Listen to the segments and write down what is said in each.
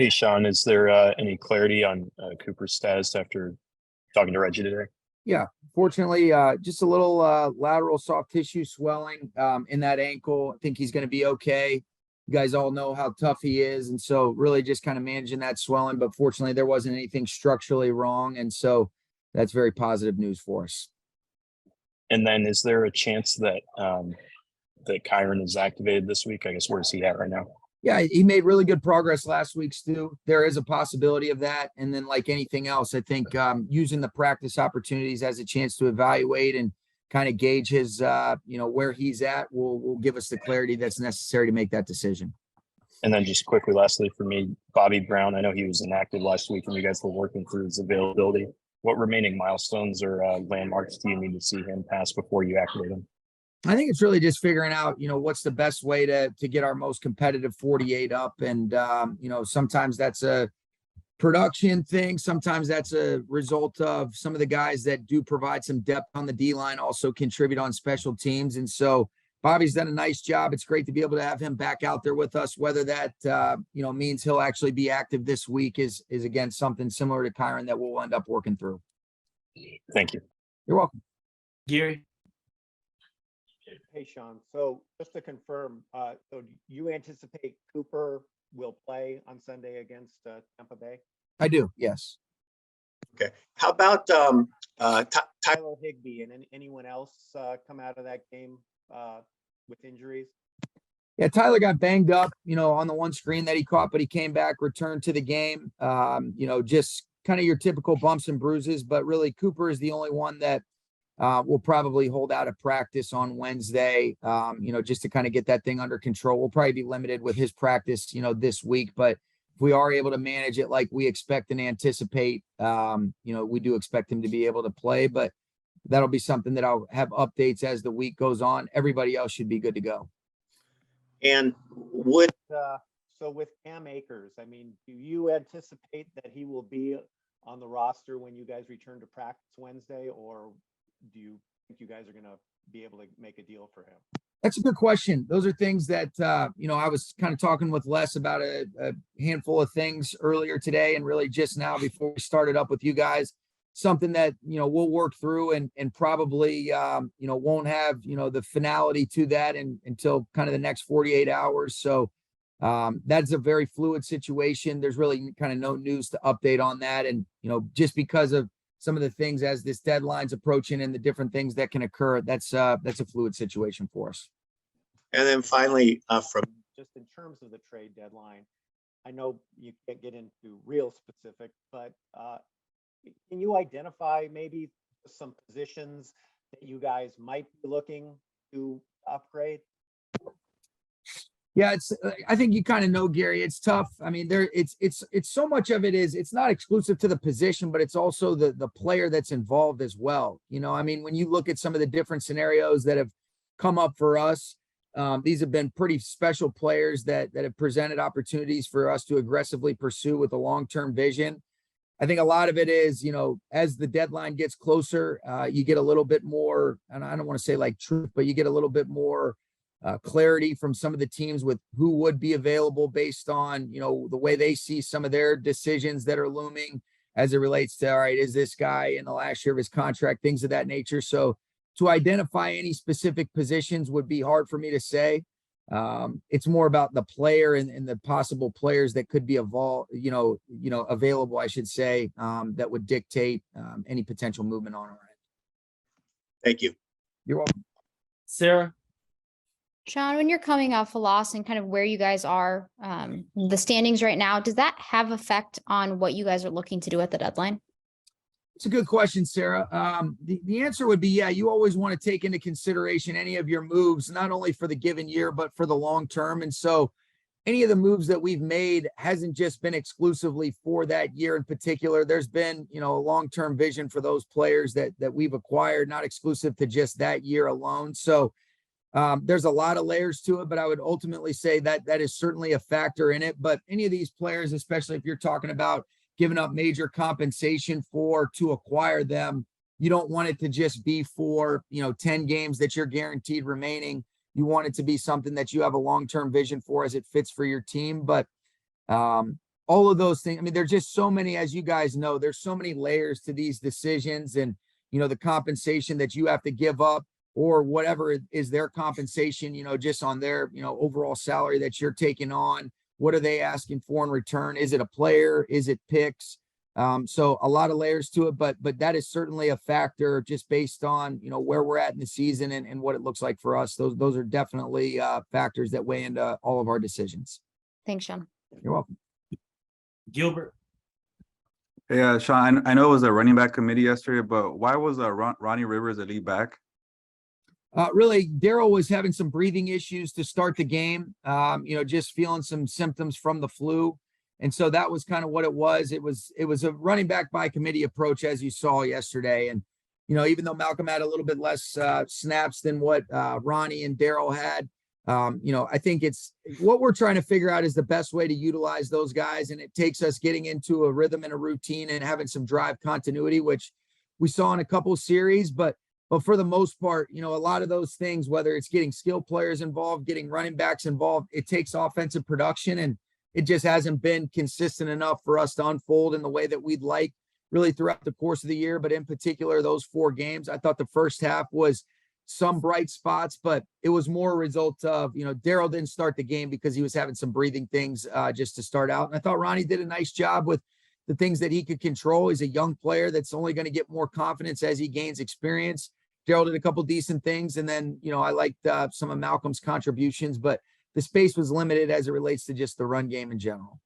Hey, Sean, is there any clarity on Cooper's status after talking to Reggie today? Yeah, fortunately, just a little lateral soft tissue swelling in that ankle. I think he's going to be okay. You guys all know how tough he is, and so really just kind of managing that swelling. But fortunately, there wasn't anything structurally wrong, and so that's very positive news for us. And then, is there a chance that that Kyron is activated this week? I guess where's he at right now? Yeah, he made really good progress last week, Stu. There is a possibility of that. And then like anything else, I think using the practice opportunities as a chance to evaluate and kind of gauge his, where he's at will give us the clarity that's necessary to make that decision. And then just quickly, lastly for me, Bobby Brown, I know he was inactive last week and you guys were working through his availability. What remaining milestones or landmarks do you need to see him pass before you activate him? I think it's really just figuring out, what's the best way to get our most competitive 48 up. And, sometimes that's a production thing. Sometimes that's a result of some of the guys that do provide some depth on the D line also contribute on special teams. And so Bobby's done a nice job. It's great to be able to have him back out there with us. Whether that, means he'll actually be active this week is again, something similar to Kyron that we'll end up working through. Thank you. You're welcome. Gary. Hey, Sean. So just to confirm, so do you anticipate Cooper will play on Sunday against Tampa Bay? I do, yes. Okay. How about Tyler Higbee and anyone else come out of that game with injuries? Yeah, Tyler got banged up, on the one screen that he caught, but he came back, returned to the game. Just kind of your typical bumps and bruises, but really Cooper is the only one that we'll probably hold out of practice on Wednesday, just to kind of get that thing under control. We'll probably be limited with his practice, this week, but if we are able to manage it like we expect and anticipate, we do expect him to be able to play, but that'll be something that I'll have updates as the week goes on. Everybody else should be good to go. And so with Cam Akers, I mean, do you anticipate that he will be on the roster when you guys return to practice Wednesday, or do you think you guys are going to be able to make a deal for him? That's a good question. Those are things that, I was kind of talking with Les about a handful of things earlier today and really just now before we started up with you guys, something that, we'll work through and probably, won't have, the finality to that until kind of the next 48 hours. So that's a very fluid situation. There's really kind of no news to update on that. And, just because of some of the things as this deadline's approaching and the different things that can occur, that's a fluid situation for us. And then finally, from just in terms of the trade deadline, I know you can't get into real specific, but can you identify maybe some positions that you guys might be looking to upgrade? Yeah, I think you kind of know, Gary, it's tough. I mean, it's so much of it is, it's not exclusive to the position, but it's also the player that's involved as well. I mean, when you look at some of the different scenarios that have come up for us, these have been pretty special players that have presented opportunities for us to aggressively pursue with a long-term vision. I think a lot of it is, as the deadline gets closer, you get a little bit more, and I don't want to say like truth, but you get a little bit more clarity from some of the teams with who would be available based on, the way they see some of their decisions that are looming as it relates to, all right, is this guy in the last year of his contract, things of that nature. So to identify any specific positions would be hard for me to say. It's more about the player and the possible players that could be available, I should say, that would dictate any potential movement on our end. Thank you. You're welcome. Sarah. Sean, when you're coming off a loss and kind of where you guys are, the standings right now, does that have effect on what you guys are looking to do at the deadline? It's a good question, Sarah. The answer would be, yeah, you always want to take into consideration any of your moves, not only for the given year, but for the long term. And so any of the moves that we've made hasn't just been exclusively for that year in particular. There's been, a long-term vision for those players that we've acquired, not exclusive to just that year alone. So there's a lot of layers to it, but I would ultimately say that is certainly a factor in it. But any of these players, especially if you're talking about giving up major compensation to acquire them, you don't want it to just be for, 10 games that you're guaranteed remaining. You want it to be something that you have a long-term vision for as it fits for your team. But all of those things. I mean, there's just so many, as you guys know, there's so many layers to these decisions, and, you know, the compensation that you have to give up or whatever is their compensation, you know, just on their, you know, overall salary that you're taking on. What are they asking for in return? Is it a player? Is it picks? So a lot of layers to it, but that is certainly a factor just based on, you know, where we're at in the season and what it looks like for us. Those are definitely factors that weigh into all of our decisions. Thanks, Sean. You're welcome. Gilbert. Yeah, Sean, I know it was a running back committee yesterday, but why was Ronnie Rivers the lead back? Really, Daryl was having some breathing issues to start the game, you know, just feeling some symptoms from the flu. And so that was kind of what it was. It was a running back by committee approach, as you saw yesterday. And, you know, even though Malcolm had a little bit less snaps than what Ronnie and Daryl had, you know, I think it's what we're trying to figure out is the best way to utilize those guys. And it takes us getting into a rhythm and a routine and having some drive continuity, which we saw in a couple of series. But for the most part, you know, a lot of those things, whether it's getting skill players involved, getting running backs involved, it takes offensive production, and it just hasn't been consistent enough for us to unfold in the way that we'd like really throughout the course of the year. But in particular, those 4 games, I thought the first half was some bright spots, but it was more a result of, you know, Daryl didn't start the game because he was having some breathing things just to start out. And I thought Ronnie did a nice job with the things that he could control. He's a young player that's only going to get more confidence as he gains experience. Daryl did a couple decent things. And then, you know, I liked some of Malcolm's contributions, but the space was limited as it relates to just the run game in general.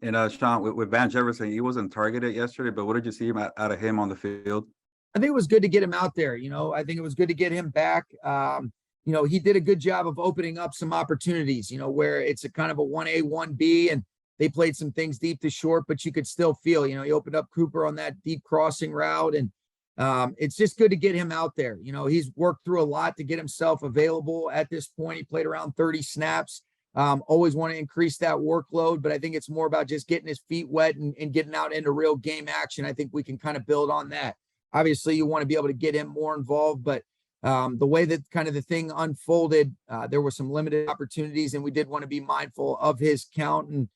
And Sean, with Van Jefferson, he wasn't targeted yesterday, but what did you see out of him on the field? I think it was good to get him out there. You know, I think it was good to get him back. You know, he did a good job of opening up some opportunities, you know, where it's a kind of a 1A, 1B, and they played some things deep to short, but you could still feel, you know, he opened up Cooper on that deep crossing route. And it's just good to get him out there. You know, he's worked through a lot to get himself available at this point. He played around 30 snaps. Always want to increase that workload, but I think it's more about just getting his feet wet and getting out into real game action. I think we can kind of build on that. Obviously, you want to be able to get him more involved, but the way that kind of the thing unfolded, there were some limited opportunities, and we did want to be mindful of his count and,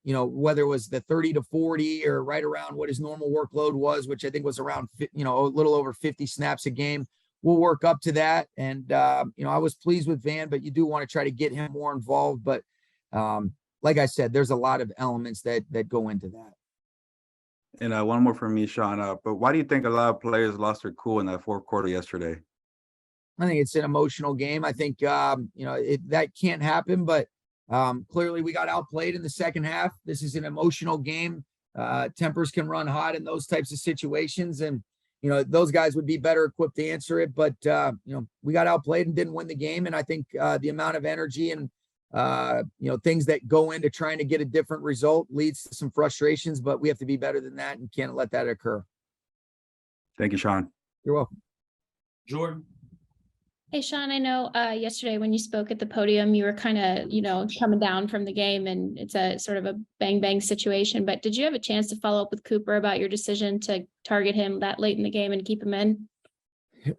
you know, whether it was the 30 to 40 or right around what his normal workload was, which I think was around, you know, a little over 50 snaps a game. We'll work up to that. And, you know, I was pleased with Van, but you do want to try to get him more involved. But like I said, there's a lot of elements that go into that. And one more from me, Sean. But why do you think a lot of players lost their cool in that 4th quarter yesterday? I think it's an emotional game. I think, you know, that can't happen, but clearly we got outplayed in the second half. This is an emotional game. Tempers can run hot in those types of situations. And, you know, those guys would be better equipped to answer it. But, you know, we got outplayed and didn't win the game. And I think the amount of energy and, you know, things that go into trying to get a different result leads to some frustrations, but we have to be better than that and can't let that occur. Thank you, Sean. You're welcome. Jordan. Hey, Sean, I know yesterday when you spoke at the podium, you were kind of, you know, coming down from the game and it's a sort of a bang bang situation, but did you have a chance to follow up with Cooper about your decision to target him that late in the game and keep him in?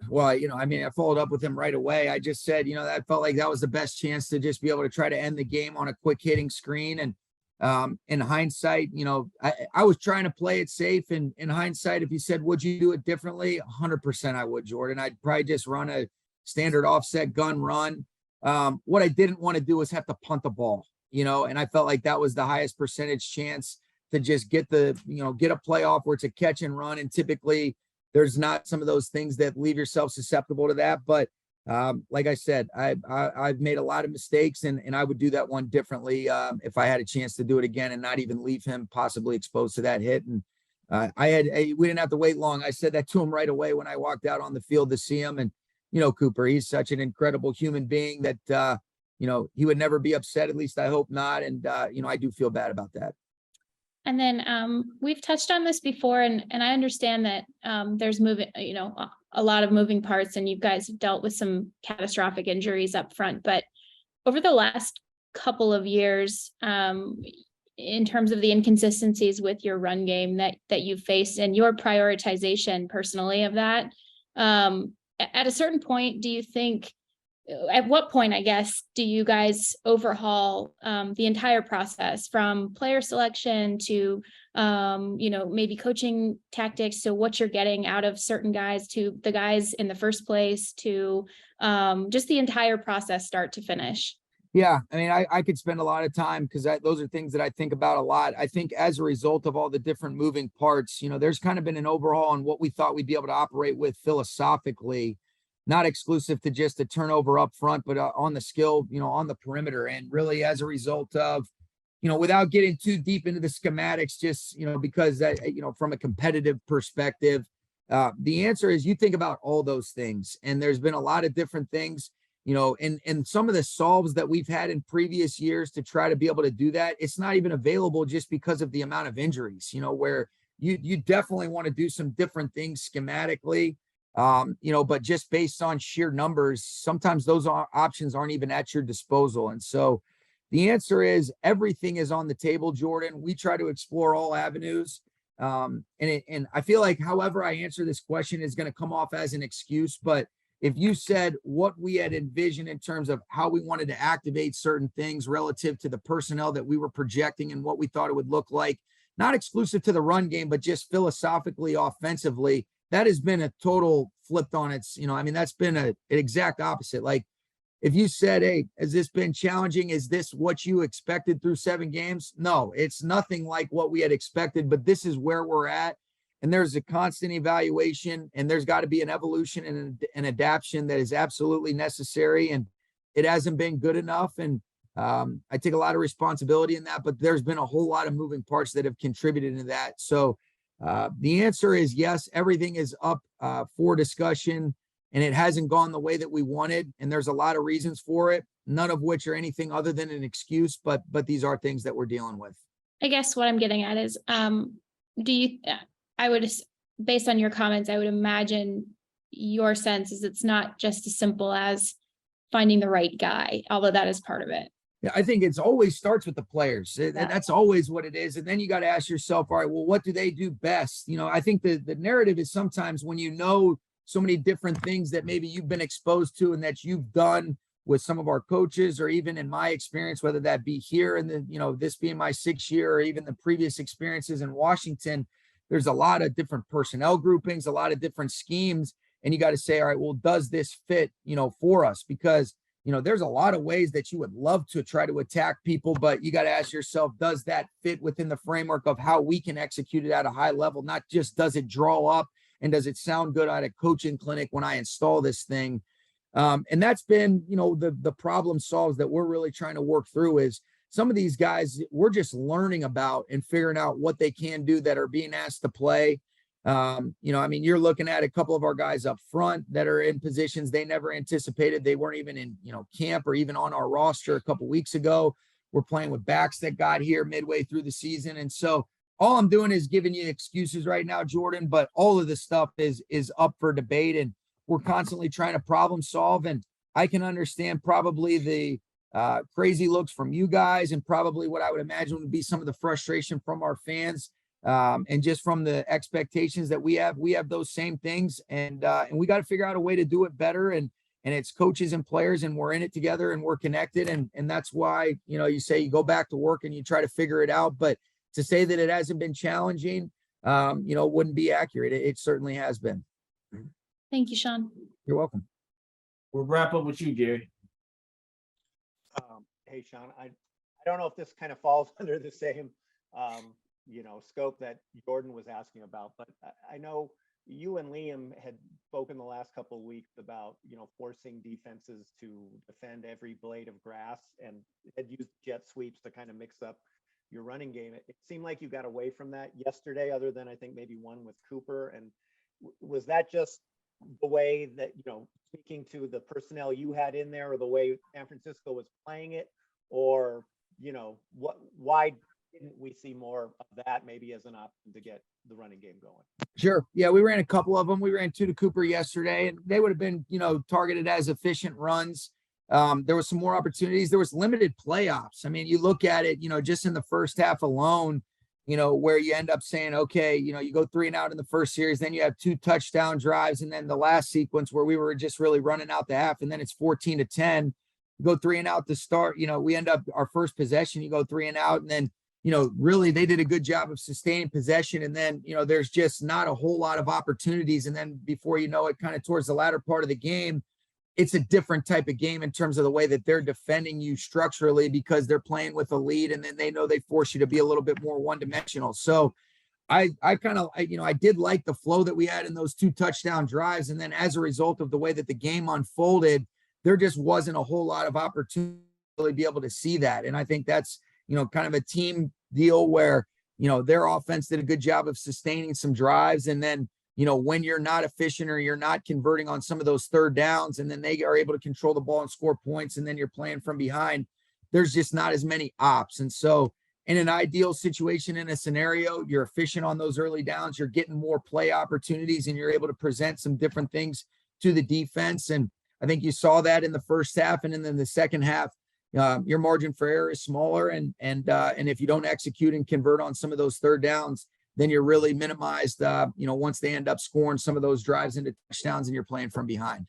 Well, you know, I mean, I followed up with him right away. I just said, you know, that felt like that was the best chance to just be able to try to end the game on a quick hitting screen. And in hindsight, you know, I was trying to play it safe. And in hindsight, if you said, would you do it differently? 100% I would, Jordan. I'd probably just run a standard offset gun run. What I didn't want to do was have to punt the ball, you know, and I felt like that was the highest percentage chance to just get the, you know, get a playoff where it's a catch and run. And typically there's not some of those things that leave yourself susceptible to that. But like I said, I've made a lot of mistakes and I would do that one differently if I had a chance to do it again and not even leave him possibly exposed to that hit. And we didn't have to wait long. I said that to him right away when I walked out on the field to see him. And, you know, Cooper, he's such an incredible human being that, you know, he would never be upset. At least I hope not. And, you know, I do feel bad about that. And then we've touched on this before, and I understand that there's a lot of moving parts, and you guys have dealt with some catastrophic injuries up front. But over the last couple of years, in terms of the inconsistencies with your run game that you've faced and your prioritization personally of that, at a certain point, do you think at what point, I guess, do you guys overhaul the entire process from player selection to, maybe coaching tactics, so what you're getting out of certain guys to the guys in the first place to just the entire process start to finish? Yeah, I mean, I could spend a lot of time because those are things that I think about a lot. I think as a result of all the different moving parts, there's kind of been an overhaul on what we thought we'd be able to operate with philosophically, not exclusive to just the turnover up front, but on the skill, on the perimeter. And really as a result of, without getting too deep into the schematics, just, because that, from a competitive perspective, the answer is you think about all those things. And there's been a lot of different things, and some of the solves that we've had in previous years to try to be able to do that, it's not even available just because of the amount of injuries, where you definitely want to do some different things schematically. But just based on sheer numbers, sometimes those options aren't even at your disposal. And so the answer is everything is on the table, Jordan. We try to explore all avenues. And I feel like however I answer this question is going to come off as an excuse, but if you said what we had envisioned in terms of how we wanted to activate certain things relative to the personnel that we were projecting and what we thought it would look like, not exclusive to the run game, but just philosophically, offensively, that has been a total flipped on its, that's been an exact opposite. Like if you said, hey, has this been challenging? Is this what you expected through 7 games? No, it's nothing like what we had expected, but this is where we're at. And there's a constant evaluation, and there's got to be an evolution and an adaptation that is absolutely necessary. And it hasn't been good enough. And I take a lot of responsibility in that, but there's been a whole lot of moving parts that have contributed to that. So the answer is yes, everything is up for discussion, and it hasn't gone the way that we wanted. And there's a lot of reasons for it, none of which are anything other than an excuse, but these are things that we're dealing with. I guess what I'm getting at is, based on your comments, I would imagine your sense is it's not just as simple as finding the right guy, although that is part of it. Yeah, I think it's always starts with the players. That's always what it is. And then you got to ask yourself, all right, well, what do they do best? I think the narrative is sometimes when so many different things that maybe you've been exposed to and that you've done with some of our coaches, or even in my experience, whether that be here and then, this being my 6th year, or even the previous experiences in Washington, there's a lot of different personnel groupings, a lot of different schemes. And you got to say, all right, well, does this fit, for us? Because, there's a lot of ways that you would love to try to attack people, but you got to ask yourself, does that fit within the framework of how we can execute it at a high level? Not just does it draw up and does it sound good at a coaching clinic when I install this thing? And that's been, the problem solves that we're really trying to work through is some of these guys we're just learning about and figuring out what they can do that are being asked to play. You're looking at a couple of our guys up front that are in positions they never anticipated. They weren't even in, camp or even on our roster a couple weeks ago. We're playing with backs that got here midway through the season. And so all I'm doing is giving you excuses right now, Jordan, but all of this stuff is up for debate, and we're constantly trying to problem solve. And I can understand probably the crazy looks from you guys, and probably what I would imagine would be some of the frustration from our fans, and just from the expectations that we have those same things, and we got to figure out a way to do it better. And it's coaches and players, and we're in it together, and we're connected. And that's why, you say you go back to work and you try to figure it out. But to say that it hasn't been challenging, wouldn't be accurate. It certainly has been. Thank you, Sean. You're welcome. We'll wrap up with you, Gary. Hey, Sean, I don't know if this kind of falls under the same, scope that Jordan was asking about, but I know you and Liam had spoken the last couple of weeks about, forcing defenses to defend every blade of grass, and had used jet sweeps to kind of mix up your running game. It seemed like you got away from that yesterday, other than I think maybe one with Cooper. And was that just the way that, speaking to the personnel you had in there, or the way San Francisco was playing it, or, why didn't we see more of that maybe as an option to get the running game going? Sure. Yeah, we ran a couple of them. We ran 2 to Cooper yesterday, and they would have been, targeted as efficient runs. There was some more opportunities. There was limited playoffs. I mean, you look at it, just in the first half alone, where you end up saying, okay, you go 3 and out in the first series, then you have 2 touchdown drives. And then the last sequence where we were just really running out the half, and then it's 14-10, you go 3 and out to start, we end up our first possession, you go 3 and out. And then, really they did a good job of sustaining possession. And then, there's just not a whole lot of opportunities. And then before you know it, kind of towards the latter part of the game, it's a different type of game in terms of the way that they're defending you structurally, because they're playing with a lead, and then they know they force you to be a little bit more one-dimensional. So I did like the flow that we had in those 2 touchdown drives. And then as a result of the way that the game unfolded, there just wasn't a whole lot of opportunity to really be able to see that. And I think that's, kind of a team deal where, their offense did a good job of sustaining some drives. And then, when you're not efficient or you're not converting on some of those third downs, and then they are able to control the ball and score points, and then you're playing from behind, there's just not as many ops. And so in an ideal situation, in a scenario, you're efficient on those early downs, you're getting more play opportunities, and you're able to present some different things to the defense. And I think you saw that in the first half. And then in the second half, your margin for error is smaller. And if you don't execute and convert on some of those third downs, then you're really minimized, once they end up scoring some of those drives into touchdowns and you're playing from behind.